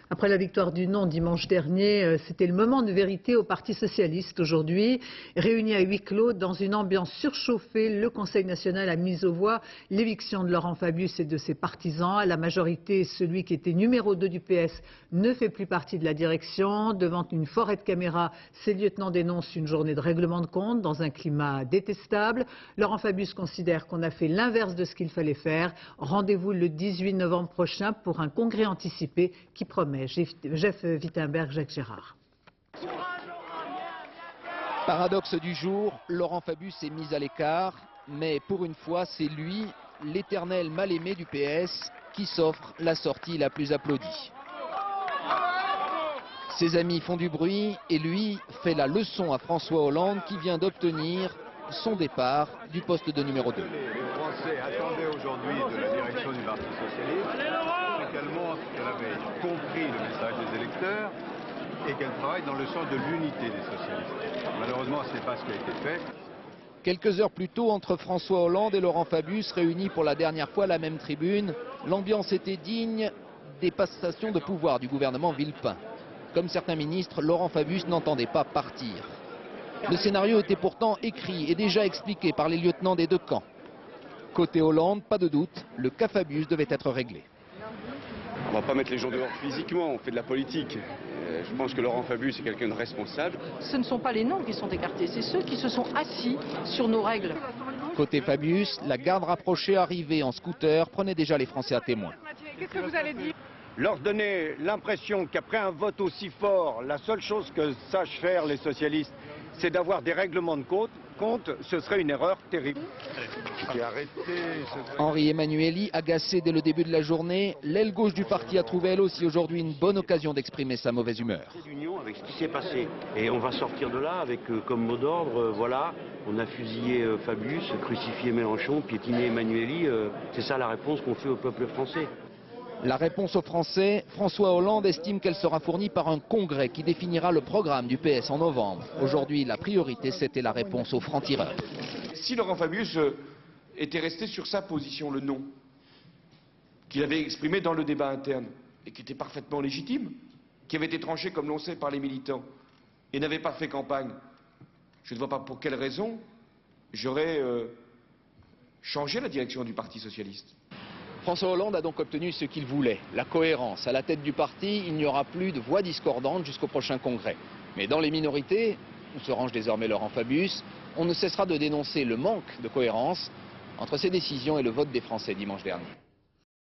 Après la victoire du non dimanche dernier, c'était le moment de vérité au Parti socialiste. Aujourd'hui, réuni à huis clos dans une ambiance surchauffée, le Conseil national a mis aux voix l'éviction de Laurent Fabius et de ses partisans. À la majorité, celui qui était numéro 2 du PS ne fait plus partie de la direction. Devant une forêt de caméras, ses lieutenants dénoncent une journée de règlement de compte dans un climat détestable. Laurent Fabius considère qu'on a fait l'inverse de ce qu'il fallait faire. Rendez-vous le 18 novembre prochain pour un congrès anticipé qui promet. Jeff Wittenberg, Jacques Gérard. Paradoxe du jour, Laurent Fabius est mis à l'écart, mais pour une fois, c'est lui, l'éternel mal-aimé du PS, qui s'offre la sortie la plus applaudie. Ses amis font du bruit et lui fait la leçon à François Hollande qui vient d'obtenir son départ du poste de numéro 2. Les Français attendaient aujourd'hui de la direction du Parti socialiste qu'elle montre qu'elle avait compris le message des électeurs et qu'elle travaille dans le sens de l'unité des socialistes. Malheureusement, ce n'est pas ce qui a été fait. Quelques heures plus tôt, entre François Hollande et Laurent Fabius, réunis pour la dernière fois à la même tribune, l'ambiance était digne des passations de pouvoir du gouvernement Villepin. Comme certains ministres, Laurent Fabius n'entendait pas partir. Le scénario était pourtant écrit et déjà expliqué par les lieutenants des deux camps. Côté Hollande, pas de doute, le cas Fabius devait être réglé. On ne va pas mettre les gens dehors physiquement, on fait de la politique. Je pense que Laurent Fabius est quelqu'un de responsable. Ce ne sont pas les noms qui sont écartés, c'est ceux qui se sont assis sur nos règles. Côté Fabius, la garde rapprochée arrivée en scooter prenait déjà les Français à témoin. Qu'est-ce que vous allez dire ? Leur donner l'impression qu'après un vote aussi fort, la seule chose que sachent faire les socialistes, c'est d'avoir des règlements de compte, ce serait une erreur terrible. Henri Emmanuelli, agacé dès le début de la journée, l'aile gauche du parti a trouvé elle aussi aujourd'hui une bonne occasion d'exprimer sa mauvaise humeur. L'union avec ce qui s'est passé. Et on va sortir de là avec comme mot d'ordre, voilà, on a fusillé Fabius, crucifié Mélenchon, piétiné Emmanuelli, c'est ça la réponse qu'on fait au peuple français. La réponse aux Français, François Hollande estime qu'elle sera fournie par un congrès qui définira le programme du PS en novembre. Aujourd'hui, la priorité, c'était la réponse aux francs-tireurs. Si Laurent Fabius était resté sur sa position, le non, qu'il avait exprimé dans le débat interne, et qui était parfaitement légitime, qui avait été tranché, comme l'on sait, par les militants, et n'avait pas fait campagne, je ne vois pas pour quelle raison j'aurais changé la direction du Parti socialiste. François Hollande a donc obtenu ce qu'il voulait, la cohérence. À la tête du parti, il n'y aura plus de voix discordantes jusqu'au prochain congrès. Mais dans les minorités, où se range désormais Laurent Fabius, on ne cessera de dénoncer le manque de cohérence entre ses décisions et le vote des Français dimanche dernier.